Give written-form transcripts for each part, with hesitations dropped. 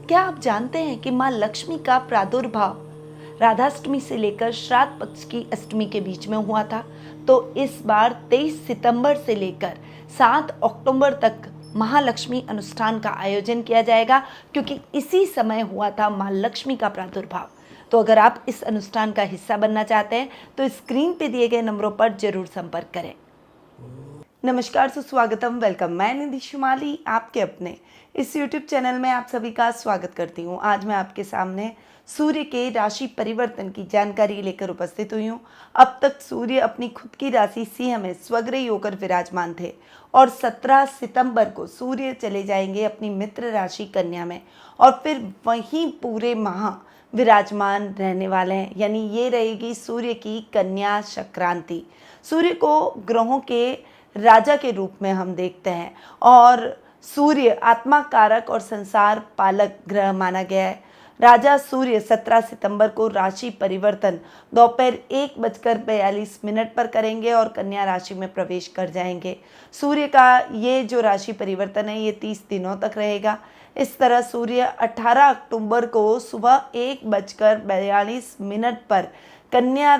क्या आप जानते हैं कि माँ लक्ष्मी का प्रादुर्भाव राधाष्टमी से लेकर श्राद्ध पक्ष की अष्टमी के बीच में हुआ था? तो इस बार 23 सितंबर से लेकर 7 अक्टूबर तक महालक्ष्मी अनुष्ठान का आयोजन किया जाएगा, क्योंकि इसी समय हुआ था माँ लक्ष्मी का प्रादुर्भाव। तो अगर आप इस अनुष्ठान का हिस्सा बनना चाहते हैं तो स्क्रीन पे दिए गए नंबरों पर जरूर संपर्क करें। नमस्कार, सुस्वागतम, वेलकम। मैं निधि शुमाली आपके अपने इस YouTube चैनल में आप सभी का स्वागत करती हूँ। आज मैं आपके सामने सूर्य के राशि परिवर्तन की जानकारी लेकर उपस्थित हुई हूँ। अब तक सूर्य अपनी खुद की राशि सिंह में स्वग्रही होकर विराजमान थे और 17 सितंबर को सूर्य चले जाएंगे अपनी मित्र राशि कन्या में और फिर वहीं पूरे माह विराजमान रहने वाले हैं। यानी ये रहेगी सूर्य की कन्या संक्रांति। सूर्य को ग्रहों के राजा के रूप में हम देखते हैं और सूर्य आत्मा कारक और संसार पालक ग्रह माना गया है। राजा सूर्य 17 सितंबर को राशि परिवर्तन दोपहर 1:42 पर करेंगे और कन्या राशि में प्रवेश कर जाएंगे। सूर्य का ये जो राशि परिवर्तन है ये 30 दिनों तक रहेगा। इस तरह सूर्य 18 अक्टूबर को सुबह 1:42 पर कन्या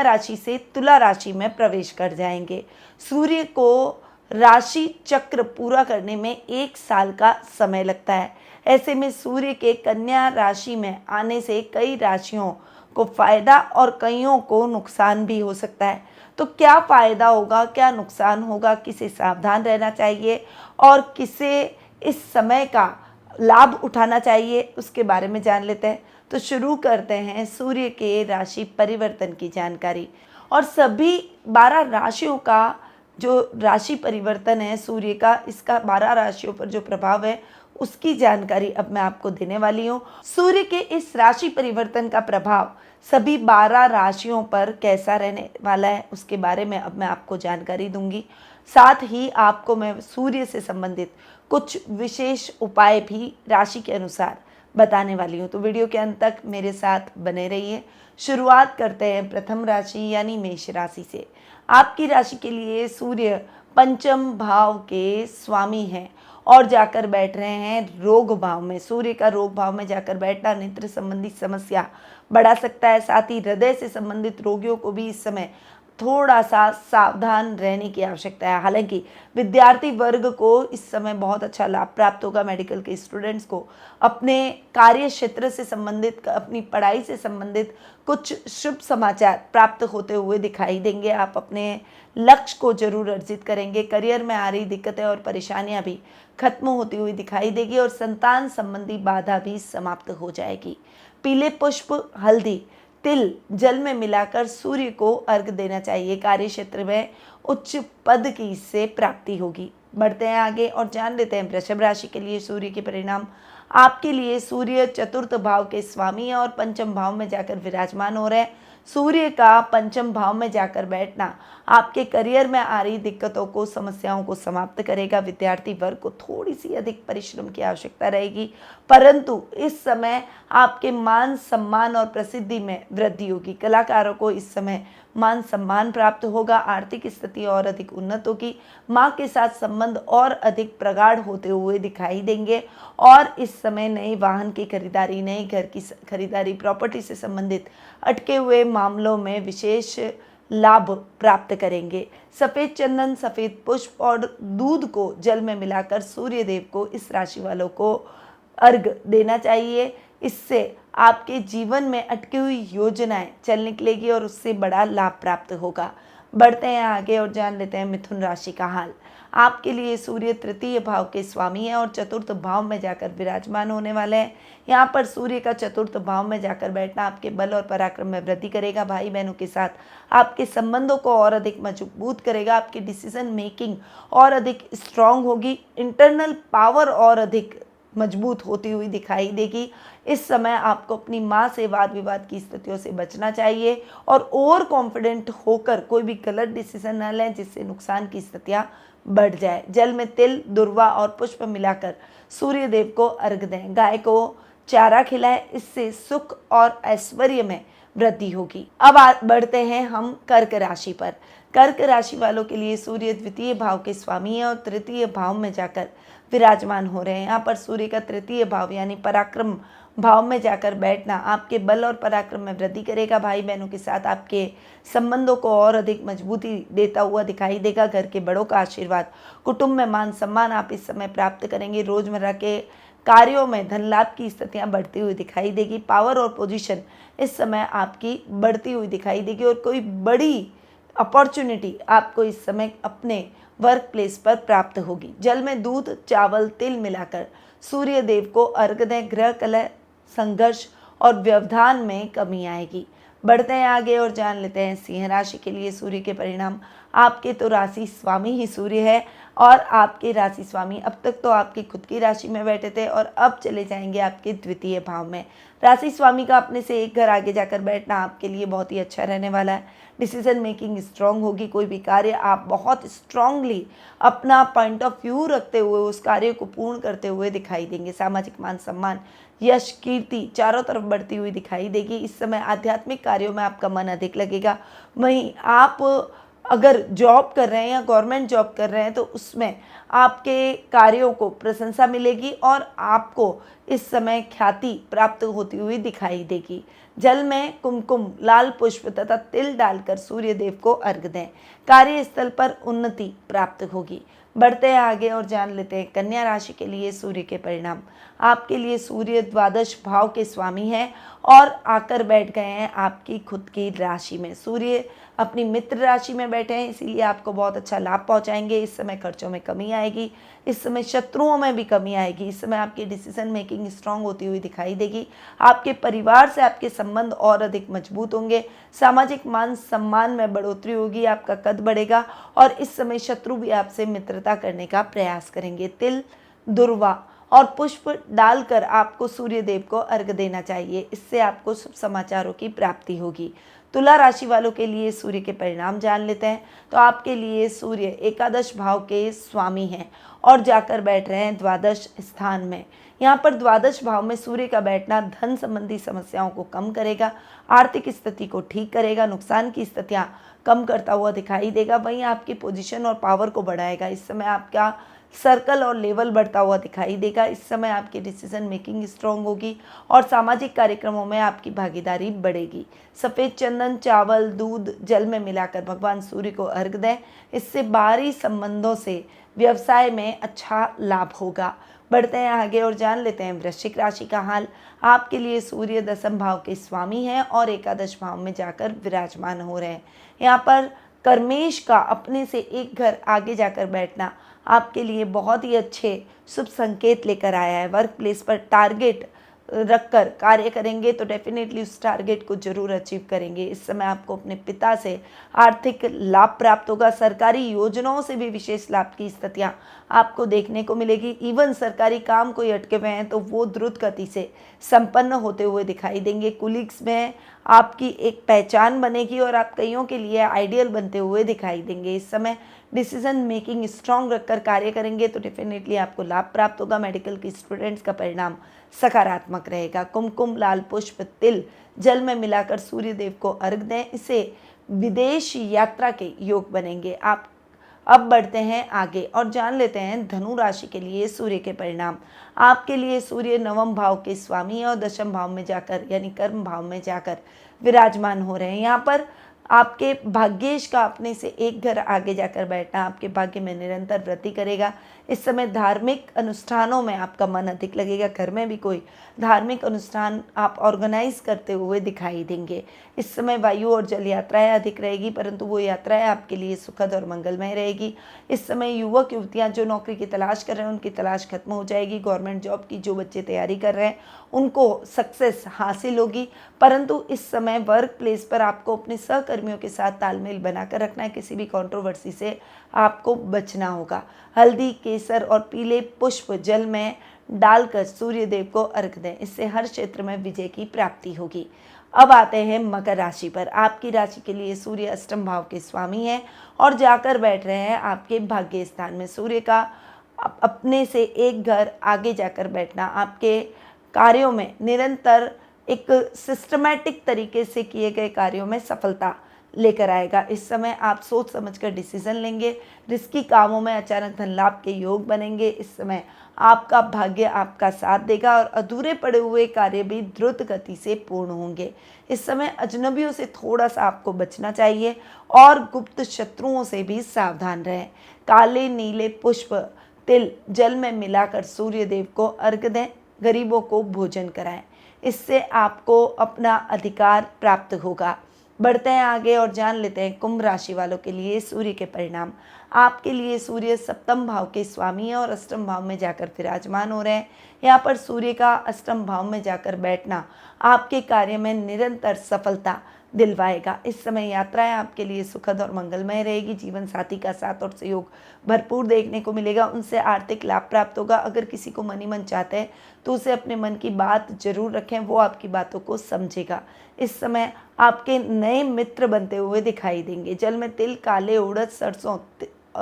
राशि से तुला राशि में प्रवेश कर जाएंगे। सूर्य को राशि चक्र पूरा करने में 1 साल का समय लगता है। ऐसे में सूर्य के कन्या राशि में आने से कई राशियों को फायदा और कईयों को नुकसान भी हो सकता है। तो क्या फायदा होगा, क्या नुकसान होगा, किसे सावधान रहना चाहिए और किसे इस समय का लाभ उठाना चाहिए, उसके बारे में जान लेते हैं। तो शुरू करते हैं सूर्य के राशि परिवर्तन की जानकारी। और सभी 12 राशियों का जो राशि परिवर्तन है सूर्य का, इसका 12 राशियों पर जो प्रभाव है उसकी जानकारी अब मैं आपको देने वाली हूँ। सूर्य के इस राशि परिवर्तन का प्रभाव सभी 12 राशियों पर कैसा रहने वाला है उसके बारे में अब मैं आपको जानकारी दूंगी। साथ ही आपको मैं सूर्य से संबंधित कुछ विशेष उपाय भी राशि के अनुसार बताने वाली हूँ। तो वीडियो के अंत तक मेरे साथ बने रहिए। शुरुआत करते हैं प्रथम राशि यानी मेष राशि से। आपकी राशि के लिए सूर्य पंचम भाव के स्वामी हैं और जाकर बैठ रहे हैं रोग भाव में। सूर्य का रोग भाव में जाकर बैठना नेत्र संबंधी समस्या बढ़ा सकता है। साथ ही हृदय से संबंधित रोगियों को भी इस समय थोड़ा सा सावधान रहने की आवश्यकता है। हालांकि विद्यार्थी वर्ग को इस समय बहुत अच्छा लाभ प्राप्त होगा। मेडिकल के स्टूडेंट्स को अपने कार्य क्षेत्र से संबंधित, अपनी पढ़ाई से संबंधित कुछ शुभ समाचार प्राप्त होते हुए दिखाई देंगे। आप अपने लक्ष्य को जरूर अर्जित करेंगे। करियर में आ रही दिक्कतें और परेशानियां भी खत्म होती हुई दिखाई देगी और संतान संबंधी बाधा भी समाप्त हो जाएगी। पीले पुष्प, हल्दी, तिल जल में मिलाकर सूर्य को अर्घ देना चाहिए। कार्य क्षेत्र में उच्च पद की इससे प्राप्ति होगी। बढ़ते हैं आगे और जान लेते हैं वृषभ राशि के लिए सूर्य के परिणाम। आपके लिए सूर्य चतुर्थ भाव के स्वामी है और पंचम भाव में जाकर विराजमान हो रहे हैं। सूर्य का पंचम भाव में जाकर बैठना आपके करियर में आ रही दिक्कतों को, समस्याओं को समाप्त करेगा। विद्यार्थी वर्ग को थोड़ी सी अधिक परिश्रम की आवश्यकता रहेगी, परंतु इस समय आपके मान सम्मान और प्रसिद्धि में वृद्धि होगी। कलाकारों को इस समय मान सम्मान प्राप्त होगा। आर्थिक स्थिति और अधिक उन्नत होगी। माँ के साथ संबंध और अधिक प्रगाढ़ होते हुए दिखाई देंगे और इस समय नए वाहन की खरीदारी, नए घर की खरीदारी, प्रॉपर्टी से संबंधित अटके हुए मामलों में विशेष लाभ प्राप्त करेंगे। सफ़ेद चंदन, सफ़ेद पुष्प और दूध को जल में मिलाकर सूर्य देव को, इस राशि वालों को अर्घ देना चाहिए। इससे आपके जीवन में अटकी हुई योजनाएं चल निकलेगी और उससे बड़ा लाभ प्राप्त होगा। बढ़ते हैं आगे और जान लेते हैं मिथुन राशि का हाल। आपके लिए सूर्य तृतीय भाव के स्वामी है और चतुर्थ भाव में जाकर विराजमान होने वाले हैं। यहाँ पर सूर्य का चतुर्थ भाव में जाकर बैठना आपके बल और पराक्रम में वृद्धि करेगा। भाई बहनों के साथ आपके संबंधों को और अधिक मजबूत करेगा। आपकी डिसीजन मेकिंग और अधिक स्ट्रांग होगी। इंटरनल पावर और अधिक मजबूत होती हुई दिखाई देगी। इस समय आपको अपनी माँ से वाद विवाद की स्थितियों से बचना चाहिए और ओवर कॉन्फिडेंट होकर कोई भी गलत डिसीजन न लें जिससे नुकसान की स्थितियाँ बढ़ जाए। जल में तिल, दुर्वा और पुष्प मिलाकर सूर्य देव को अर्घ दें। गाय को चारा खिलाएं, इससे सुख और ऐश्वर्य में वृद्धि होगी। अब बढ़ते हैं हम कर्क राशि पर। कर्क राशि वालों के लिए सूर्य द्वितीय भाव के स्वामी है और तृतीय भाव में जाकर विराजमान हो रहे हैं। यहाँ पर सूर्य का तृतीय भाव यानी पराक्रम भाव में जाकर बैठना आपके बल और पराक्रम में वृद्धि करेगा। भाई बहनों के साथ आपके संबंधों को और अधिक मजबूती देता हुआ दिखाई देगा। घर के बड़ों का आशीर्वाद, कुटुंब में मान सम्मान आप इस समय प्राप्त करेंगे। रोजमर्रा के कार्यों में धन लाभ की स्थितियां बढ़ती हुई दिखाई देगी। पावर और पोजीशन इस समय आपकी बढ़ती हुई दिखाई देगी और कोई बड़ी अपॉर्चुनिटी आपको इस समय अपने वर्क प्लेस पर प्राप्त होगी। जल में दूध, चावल, तिल मिलाकर सूर्य देव को अर्घ दें। ग्रह कलह, संघर्ष और व्यवधान में कमी आएगी। बढ़ते हैं आगे और जान लेते हैं सिंह राशि के लिए सूर्य के परिणाम। आपके तो राशि स्वामी ही सूर्य है और आपके राशि स्वामी अब तक तो आपकी खुद की राशि में बैठे थे और अब चले जाएंगे आपके द्वितीय भाव में। राशि स्वामी का अपने से एक घर आगे जाकर बैठना आपके लिए बहुत ही अच्छा रहने वाला है। डिसीजन मेकिंग स्ट्रांग होगी। कोई भी कार्य आप बहुत स्ट्रांगली अपना पॉइंट ऑफ व्यू रखते हुए उस कार्य को पूर्ण करते हुए दिखाई देंगे। सामाजिक मान सम्मान, यश, कीर्ति चारों तरफ बढ़ती हुई दिखाई देगी। इस समय आध्यात्मिक कार्यों में आपका मन अधिक लगेगा। वहीं आप अगर जॉब कर रहे हैं या गवर्नमेंट जॉब कर रहे हैं तो उसमें आपके कार्यों को प्रशंसा मिलेगी और आपको इस समय ख्याति प्राप्त होती हुई दिखाई देगी। जल में कुमकुम, लाल पुष्प तथा तिल डालकर सूर्य देव को अर्घ दें। कार्यस्थल पर उन्नति प्राप्त होगी। बढ़ते हैं आगे और जान लेते हैं कन्या राशि के लिए सूर्य के परिणाम। आपके लिए सूर्य द्वादश भाव के स्वामी हैं और आकर बैठ गए हैं आपकी खुद की राशि में। सूर्य अपनी मित्र राशि में बैठे हैं, इसीलिए आपको बहुत अच्छा लाभ पहुंचाएंगे। इस समय खर्चों में कमी आएगी, इस समय शत्रुओं में भी कमी आएगी। इस समय आपकी डिसीजन मेकिंग स्ट्रांग होती हुई दिखाई देगी। आपके परिवार से आपके संबंध और अधिक मजबूत होंगे। सामाजिक मान सम्मान में बढ़ोतरी होगी, आपका कद बढ़ेगा और इस समय शत्रु भी आपसे मित्रता करने का प्रयास करेंगे। तिल, दुर्वा और पुष्प डालकर आपको सूर्य देव को अर्घ देना चाहिए। इससे आपको शुभ समाचारों की प्राप्ति होगी। तुला राशि वालों के लिए सूर्य के परिणाम जान लेते हैं। तो आपके लिए सूर्य एकादश भाव के स्वामी हैं और जाकर बैठ रहे हैं द्वादश स्थान में। यहाँ पर द्वादश भाव में सूर्य का बैठना धन संबंधी समस्याओं को कम करेगा, आर्थिक स्थिति को ठीक करेगा, नुकसान की स्थितियाँ कम करता हुआ दिखाई देगा। वहीं आपकी पोजीशन और पावर को बढ़ाएगा। इस समय आपका सर्कल और लेवल बढ़ता हुआ दिखाई देगा। इस समय आपकी डिसीजन मेकिंग स्ट्रांग होगी और सामाजिक कार्यक्रमों में आपकी भागीदारी बढ़ेगी। सफ़ेद चंदन, चावल, दूध, जल में मिलाकर भगवान सूर्य को अर्घ दें। इससे बाहरी संबंधों से व्यवसाय में अच्छा लाभ होगा। बढ़ते हैं आगे और जान लेते हैं वृश्चिक राशि का हाल। आपके लिए सूर्य दसम भाव के स्वामी हैं और एकादश भाव में जाकर विराजमान हो रहे हैं। यहाँ पर कर्मेश का अपने से एक घर आगे जाकर बैठना आपके लिए बहुत ही अच्छे शुभ संकेत लेकर आया है। वर्क प्लेस पर टारगेट रखकर कार्य करेंगे तो डेफिनेटली उस टारगेट को जरूर अचीव करेंगे। इस समय आपको अपने पिता से आर्थिक लाभ प्राप्त होगा। सरकारी योजनाओं से भी विशेष लाभ की स्थितियां आपको देखने को मिलेगी। इवन सरकारी काम कोई अटके हुए हैं तो वो द्रुत गति से संपन्न होते हुए दिखाई देंगे। कुलीग्स में आपकी एक पहचान बनेगी और आप कईयों के लिए आइडियल बनते हुए दिखाई देंगे। इस समय डिसीजन मेकिंग स्ट्रांग रखकर कार्य करेंगे तो डेफिनेटली आपको लाभ प्राप्त होगा। मेडिकल की स्टूडेंट्स का परिणाम सकारात्मक रहेगा। कुमकुम, लाल पुष्प, तिल जल में मिलाकर सूर्य देव को अर्घ दें। इससे विदेश यात्रा के योग बनेंगे। आप अब बढ़ते हैं आगे और जान लेते हैं धनु राशि के लिए सूर्य के परिणाम। आपके लिए सूर्य नवम भाव के स्वामी और दशम भाव में जाकर यानी कर्म भाव में जाकर विराजमान हो रहे हैं। यहाँ पर आपके भाग्येश का अपने से एक घर आगे जाकर बैठना आपके भाग्य में निरंतर वृद्धि करेगा। इस समय धार्मिक अनुष्ठानों में आपका मन अधिक लगेगा। घर में भी कोई धार्मिक अनुष्ठान आप ऑर्गेनाइज करते हुए दिखाई देंगे। इस समय वायु और जल यात्राएं अधिक रहेगी, परंतु वो यात्राएं आपके लिए सुखद और मंगलमय रहेगी। इस समय युवक युवतियां जो नौकरी की तलाश कर रहे हैं उनकी तलाश खत्म हो जाएगी। गवर्नमेंट जॉब की जो बच्चे तैयारी कर रहे हैं उनको सक्सेस हासिल होगी, परंतु इस समय वर्क प्लेस पर आपको अपने सहकर्मियों के साथ तालमेल बनाकर रखना है। किसी भी कंट्रोवर्सी से आपको बचना होगा। हल्दी, केसर और पीले पुष्प जल में डालकर सूर्य देव को अर्घ दें। इससे हर क्षेत्र में विजय की प्राप्ति होगी। अब आते हैं मकर राशि पर। आपकी राशि के लिए सूर्य अष्टम भाव के स्वामी हैं और जाकर बैठ रहे हैं आपके भाग्य स्थान में। सूर्य का अपने से एक घर आगे जाकर बैठना आपके कार्यों में निरंतर एक सिस्टमैटिक तरीके से किए गए कार्यों में सफलता लेकर आएगा। इस समय आप सोच समझकर डिसीजन लेंगे, रिस्की कामों में अचानक धन लाभ के योग बनेंगे। इस समय आपका भाग्य आपका साथ देगा और अधूरे पड़े हुए कार्य भी द्रुत गति से पूर्ण होंगे। इस समय अजनबियों से थोड़ा सा आपको बचना चाहिए और गुप्त शत्रुओं से भी सावधान रहें। काले नीले पुष्प तिल जल में मिलाकर सूर्य देव को अर्घ्य दें, गरीबों को भोजन कराएं। इससे आपको अपना अधिकार प्राप्त होगा। बढ़ते हैं आगे और जान लेते हैं कुंभ राशि वालों के लिए सूर्य के परिणाम। आपके लिए सूर्य सप्तम भाव के स्वामी है और अष्टम भाव में जाकर विराजमान हो रहे हैं। यहाँ पर सूर्य का अष्टम भाव में जाकर बैठना आपके कार्य में निरंतर सफलता दिलवाएगा। इस समय यात्राएं आपके लिए सुखद और मंगलमय रहेगी। जीवन साथी का साथ और सहयोग भरपूर देखने को मिलेगा, उनसे आर्थिक लाभ प्राप्त होगा। अगर किसी को मन ही मन चाहते हैं तो उसे अपने मन की बात जरूर रखें, वो आपकी बातों को समझेगा। इस समय आपके नए मित्र बनते हुए दिखाई देंगे। जल में तिल, काले उड़द, सरसों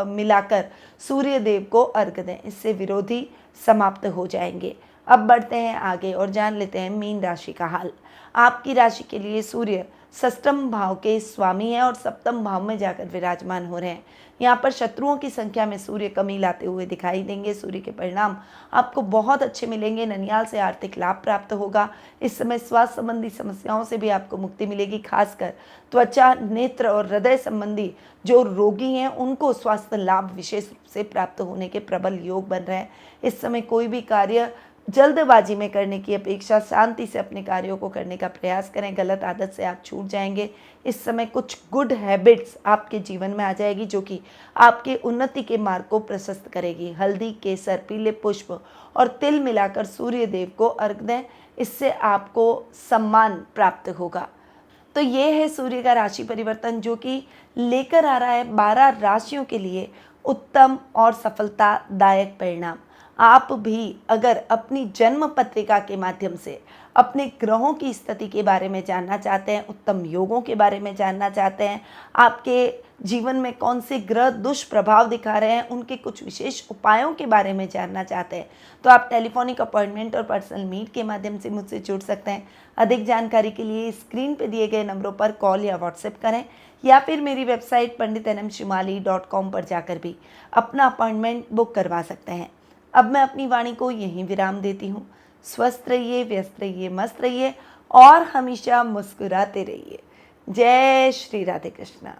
मिलाकर सूर्य देव को अर्घ दें, इससे विरोधी समाप्त हो जाएंगे। अब बढ़ते हैं आगे और जान लेते हैं मीन राशि का हाल। आपकी राशि के लिए सूर्य षष्ठम भाव के स्वामी हैं और सप्तम भाव में जाकर विराजमान हो रहे हैं। यहाँ पर शत्रुओं की संख्या में सूर्य कमी लाते हुए दिखाई देंगे। सूर्य के परिणाम आपको बहुत अच्छे मिलेंगे। ननियाल से आर्थिक लाभ प्राप्त होगा। इस समय स्वास्थ्य संबंधी समस्याओं से भी आपको मुक्ति मिलेगी। खासकर त्वचा, नेत्र और हृदय संबंधी जो रोगी हैं उनको स्वास्थ्य लाभ विशेष रूप से प्राप्त होने के प्रबल योग बन रहे हैं। इस समय कोई भी कार्य जल्दबाजी में करने की अपेक्षा शांति से अपने कार्यों को करने का प्रयास करें। गलत आदत से आप छूट जाएंगे। इस समय कुछ गुड हैबिट्स आपके जीवन में आ जाएगी जो कि आपके उन्नति के मार्ग को प्रशस्त करेगी। हल्दी, केसर, पीले पुष्प और तिल मिलाकर सूर्य देव को अर्घ दें, इससे आपको सम्मान प्राप्त होगा। तो ये है सूर्य का राशि परिवर्तन जो कि लेकर आ रहा है 12 राशियों के लिए उत्तम और सफलतादायक परिणाम। आप भी अगर अपनी जन्म पत्रिका के माध्यम से अपने ग्रहों की स्थिति के बारे में जानना चाहते हैं, उत्तम योगों के बारे में जानना चाहते हैं, आपके जीवन में कौन से ग्रह दुष्प्रभाव दिखा रहे हैं, उनके कुछ विशेष उपायों के बारे में जानना चाहते हैं, तो आप टेलीफोनिक अपॉइंटमेंट और पर्सनल मीट के माध्यम से मुझसे जुड़ सकते हैं। अधिक जानकारी के लिए स्क्रीन पर दिए गए नंबरों पर कॉल या व्हाट्सएप करें या फिर मेरी वेबसाइट panditnmshimali.com पर जाकर भी अपना अपॉइंटमेंट बुक करवा सकते हैं। अब मैं अपनी वाणी को यहीं विराम देती हूँ। स्वस्थ रहिए, व्यस्त रहिए, मस्त रहिए और हमेशा मुस्कुराते रहिए। जय श्री राधे कृष्णा।